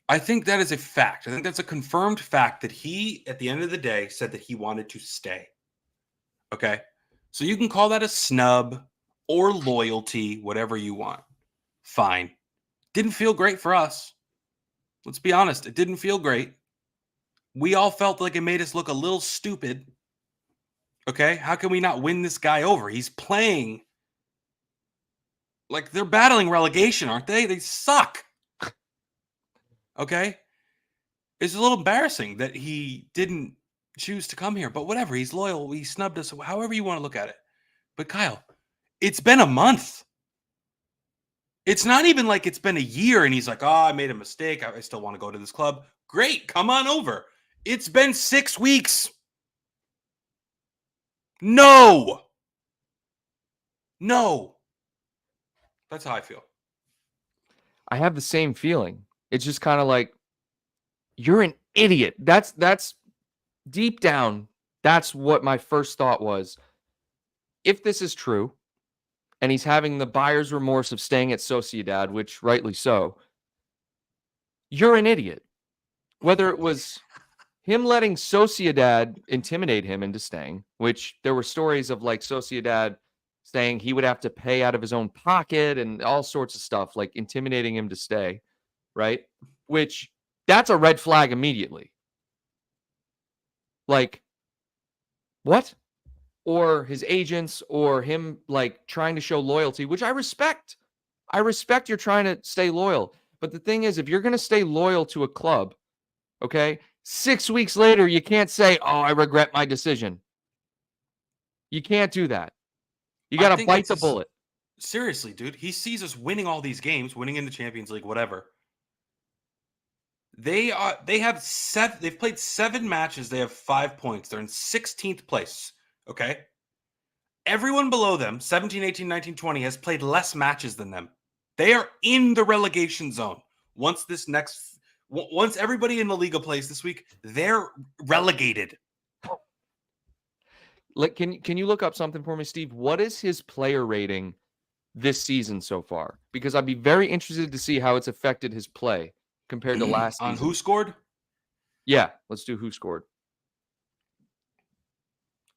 I think that is a fact. I think that's a confirmed fact that he, at the end of the day, said that he wanted to stay. Okay. So you can call that a snub or loyalty, whatever you want. Fine. Didn't feel great for us. Let's be honest. It didn't feel great. We all felt like it made us look a little stupid. Okay. How can we not win this guy over? He's playing like they're battling relegation, aren't they? They suck. Okay. It's a little embarrassing that he didn't choose to come here, but whatever. He's loyal. He snubbed us, however you want to look at it. But Kyle, it's been a month. It's not even like it's been a year and he's like, oh, I made a mistake. I still want to go to this club. Great. Come on over. It's been 6 weeks. No. That's how I feel. I have the same feeling. It's just kind of like, you're an idiot. That's deep down. That's what my first thought was. If this is true, and he's having the buyer's remorse of staying at Sociedad, which rightly so, you're an idiot. Whether it was him letting Sociedad intimidate him into staying, which there were stories of like Sociedad saying he would have to pay out of his own pocket and all sorts of stuff, like intimidating him to stay, right? Which that's a red flag immediately. Like, what? Or his agents, or him like trying to show loyalty, which I respect. I respect you're trying to stay loyal. But the thing is, if you're going to stay loyal to a club, okay, 6 weeks later, you can't say, oh, I regret my decision. You can't do that. You got to bite the bullet. Seriously, dude. He sees us winning all these games, winning in the Champions League, whatever. They've played 7 matches. They have 5 points. They're in 16th place. Okay. Everyone below them, 17, 18, 19, 20, has played less matches than them. They are in the relegation zone. Once everybody in La Liga plays this week, they're relegated. Can you look up something for me, Steve? What is his player rating this season so far? Because I'd be very interested to see how it's affected his play compared to last season. On who scored? Yeah, let's do who scored.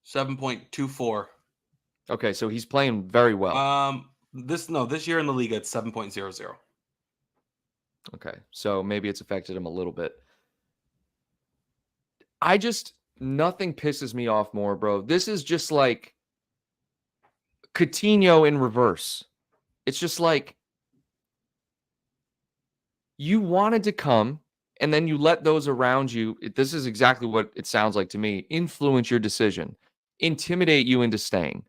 7.24. Okay, so he's playing very well. This year in the Liga it's 7.00. Okay, so maybe it's affected him a little bit. Nothing pisses me off more, bro. This is just like Coutinho in reverse. It's just like, you wanted to come, and then you let those around you, this is exactly what it sounds like to me, influence your decision, intimidate you into staying,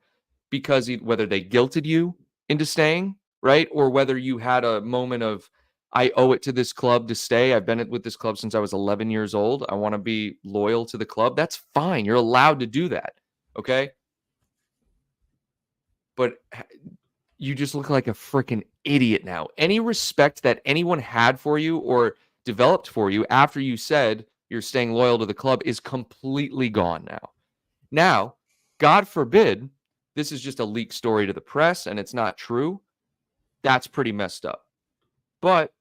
because whether they guilted you into staying, right? Or whether you had a moment of, I owe it to this club to stay. I've been with this club since I was 11 years old. I want to be loyal to the club. That's fine. You're allowed to do that. Okay. But you just look like a freaking idiot now. Any respect that anyone had for you or developed for you after you said you're staying loyal to the club is completely gone now. Now, God forbid, this is just a leaked story to the press and it's not true. That's pretty messed up. But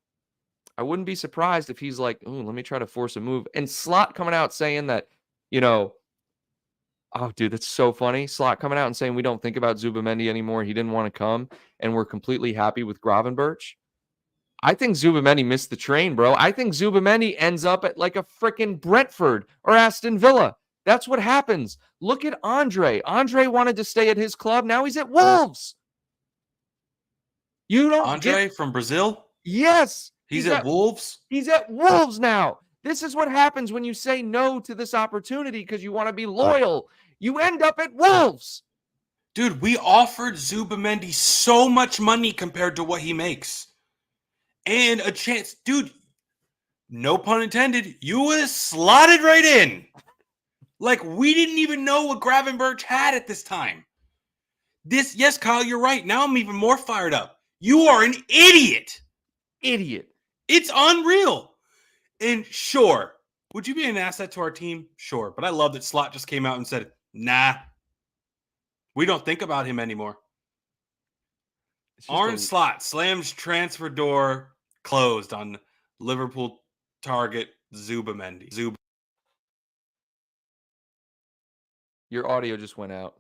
I wouldn't be surprised if he's like, let me try to force a move. And Slot coming out saying that, oh, dude, that's so funny. Slot coming out and saying we don't think about Zubamendi anymore. He didn't want to come, and we're completely happy with Gravenberch. I think Zubamendi missed the train, bro. I think Zubamendi ends up at like a freaking Brentford or Aston Villa. That's what happens. Look at Andre. Andre wanted to stay at his club. Now he's at Wolves. You don't Andre from Brazil? Yes. He's at Wolves? He's at Wolves now. This is what happens when you say no to this opportunity because you want to be loyal. You end up at Wolves. Dude, we offered Zubamendi so much money compared to what he makes. And a chance. Dude, no pun intended, you would have slotted right in. Like, we didn't even know what Gravenberch had at this time. Yes, Kyle, you're right. Now I'm even more fired up. You are an idiot. Idiot. It's unreal. And sure, would you be an asset to our team? Sure. But I love that Slot just came out and said, nah, we don't think about him anymore. Arne Slot slams transfer door closed on Liverpool target Zubamendi. Your audio just went out.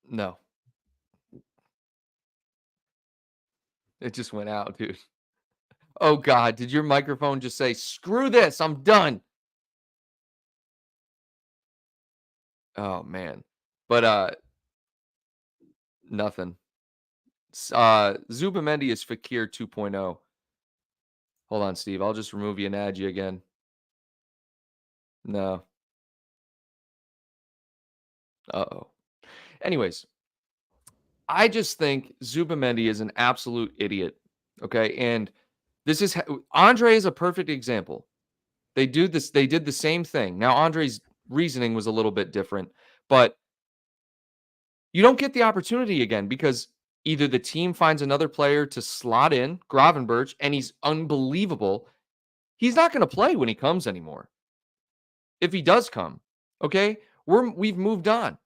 No. It just went out, dude. Oh, God. Did your microphone just say, screw this, I'm done? Oh, man. But, nothing. Zubamendi is Fekir 2.0. Hold on, Steve. I'll just remove you and add you again. No. Uh-oh. Anyways, I just think Zubamendi is an absolute idiot. Okay. And this is Andre is a perfect example. They did the same thing. Now, Andre's reasoning was a little bit different, but you don't get the opportunity again because either the team finds another player to slot in, Gravenberch, and he's unbelievable. He's not going to play when he comes anymore. If he does come, okay, we've moved on.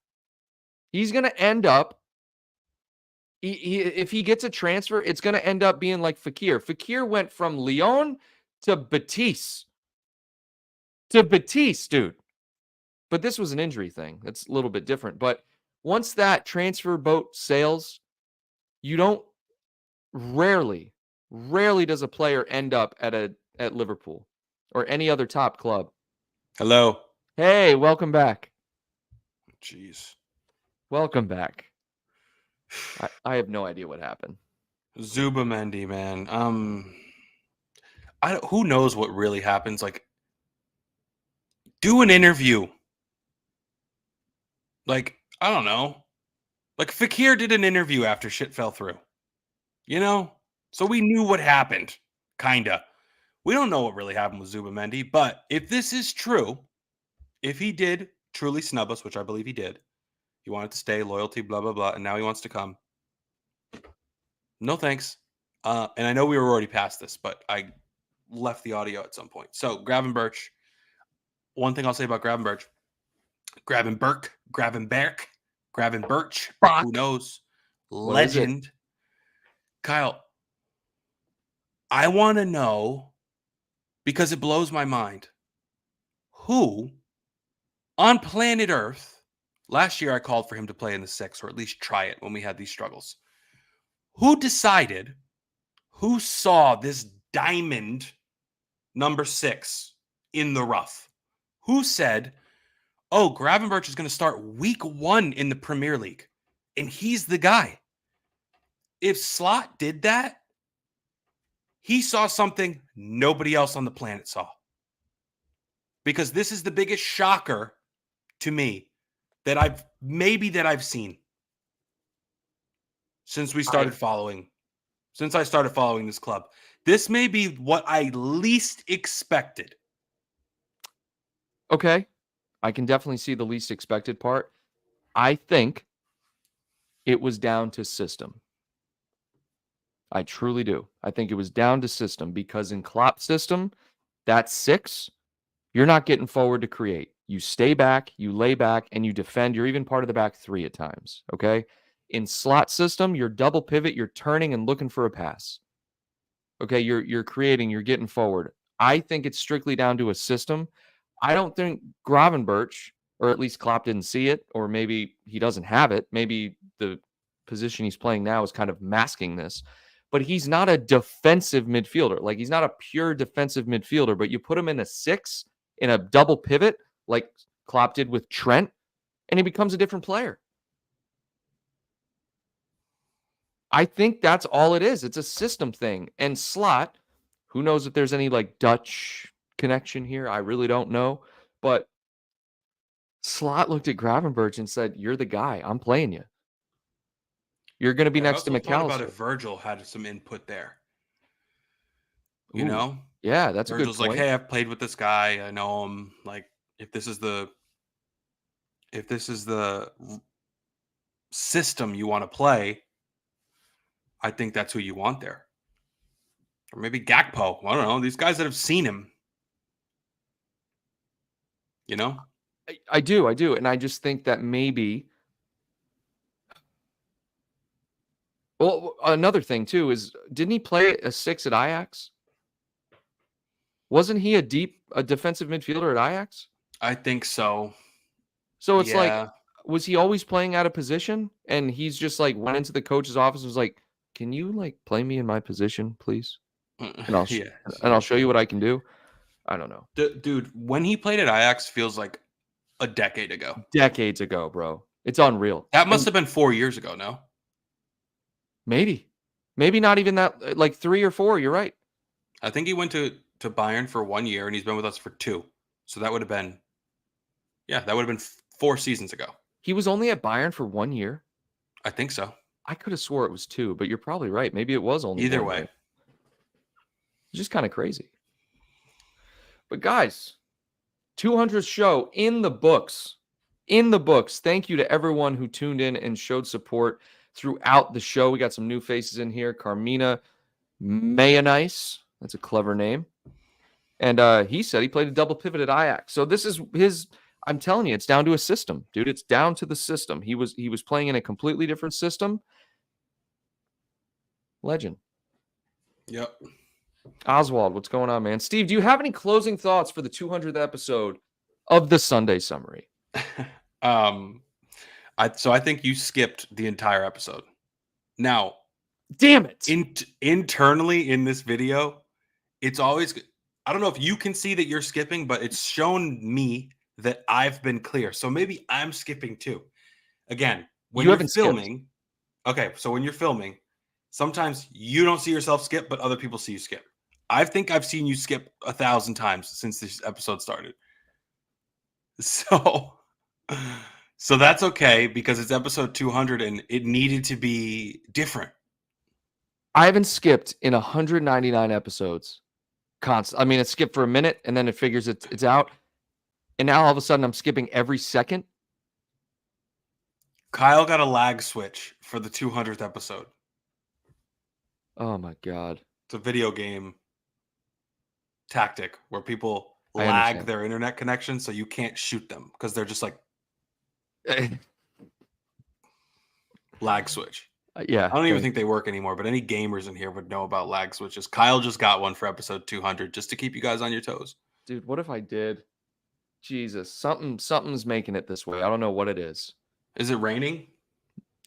He's going to end up. If he gets a transfer, it's going to end up being like Fekir. Fekir went from Lyon to Betis. Dude. But this was an injury thing. That's a little bit different. But once that transfer boat sails, you don't rarely does a player end up at Liverpool or any other top club. Hello. Hey, welcome back. Jeez. Welcome back. I have no idea what happened. Zubamendi, man. Who knows what really happens? Like, do an interview. Like, I don't know. Like, Fekir did an interview after shit fell through. You know? So we knew what happened. Kinda. We don't know what really happened with Zubamendi, but if this is true, if he did truly snub us, which I believe he did, he wanted to stay, loyalty, blah, blah, blah, and now he wants to come. No thanks. And I know we were already past this, but I left the audio at some point. So Gravenberch. One thing I'll say about Gravenberch. Gravenberch. Who knows? Legend. Kyle, I want to know, because it blows my mind, who on planet Earth, last year I called for him to play in the 6, or at least try it when we had these struggles. Who decided, who saw this diamond number 6 in the rough? Who said, oh, Gravenberch is going to start week 1 in the Premier League, and he's the guy? If Slot did that, he saw something nobody else on the planet saw. Because this is the biggest shocker to me that I've seen since I started following this club. This may be what I least expected. Okay. I can definitely see the least expected part. I think it was down to system. I truly do. I think it was down to system because in Klopp's system, that 6, you're not getting forward to create. You stay back, you lay back, and you defend. You're even part of the back 3 at times, okay? In Slot system, you're double pivot, you're turning and looking for a pass. Okay, you're creating, you're getting forward. I think it's strictly down to a system. I don't think Gravenberch, or at least Klopp didn't see it, or maybe he doesn't have it. Maybe the position he's playing now is kind of masking this. But he's not a defensive midfielder. Like, he's not a pure defensive midfielder, but you put him in a 6, in a double pivot, like Klopp did with Trent, and he becomes a different player. I think that's all it is. It's a system thing. And Slot, who knows if there's any like Dutch connection here? I really don't know. But Slot looked at Gravenberch and said, "You're the guy. I'm playing you. You're going to be next to McAllister." Thought about if Virgil had some input there. You know? Yeah, that's Virgil's a good point. Like, hey, I've played with this guy. I know him. Like, if this is the system you want to play, I think that's who you want there. Or maybe Gakpo. I don't know. These guys that have seen him. You know? I do. And I just think that maybe, Well, another thing too is, didn't he play a 6 at Ajax? Wasn't he a defensive midfielder at Ajax? I think so. So it's like, Yeah. was he always playing out of position? And he's just like went into the coach's office and was like, "Can you like play me in my position, please? And I'll Yeah. and I'll show you what I can do." I don't know. Dude, when he played at Ajax feels like a decade ago. Decades ago, bro. It's unreal. That must have been 4 years ago, no? Maybe not even that, like 3 or 4. You're right. I think he went to Bayern for 1 year and he's been with us for 2. So that would have been 4 seasons ago. He was only at Bayern for 1 year. I think so. I could have swore it was 2, but you're probably right. Maybe it was only Either 1 way. year. It's just kind of crazy. But guys, 200th show in the books. In the books. Thank you to everyone who tuned in and showed support throughout the show. We got some new faces in here. Carmina Mayonnaise. That's a clever name. And he said he played a double pivot at Ajax. So this is his, I'm telling you, it's down to a system, dude. It's down to the system. He was playing in a completely different system. Legend. Yep. Oswald, what's going on, man? Steve, do you have any closing thoughts for the 200th episode of the Sunday Summary? I think you skipped the entire episode. Now, damn it. Internally in this video, it's always, I don't know if you can see that you're skipping, but it's shown me that I've been clear. So maybe I'm skipping too. Again, when you're filming, okay, so when you're filming, sometimes you don't see yourself skip, but other people see you skip. I think I've seen you skip 1,000 times since this episode started. So that's okay because it's episode 200 and it needed to be different. I haven't skipped in 199 episodes. I mean, it skipped for a minute and then it figures it's out. And now all of a sudden I'm skipping every second. Kyle got a lag switch for the 200th episode. Oh my God. It's a video game tactic where people lag their internet connection so you can't shoot them because they're just like lag switch. Yeah. I don't even think they work anymore, but any gamers in here would know about lag switches. Kyle just got one for episode 200 just to keep you guys on your toes. Dude, what if I did? Jesus, something's making it this way. I don't know what it is. Is it raining?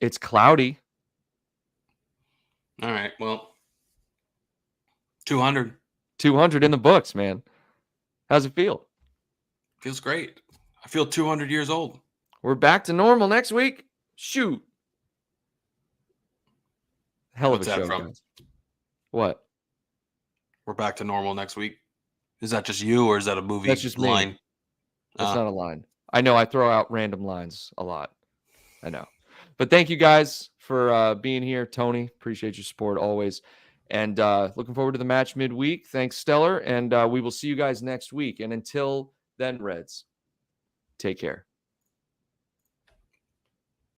It's cloudy. All right, well, 200. 200 in the books, man. How's it feel? Feels great. I feel 200 years old. We're back to normal next week. Shoot. Hell of a show, guys. What? We're back to normal next week. Is that just you or is that a movie? That's just line? Me. That's not a line. I know I throw out random lines a lot. I know. But thank you guys for being here. Tony, appreciate your support always. And looking forward to the match midweek. Thanks, Stellar. And we will see you guys next week. And until then, Reds, take care.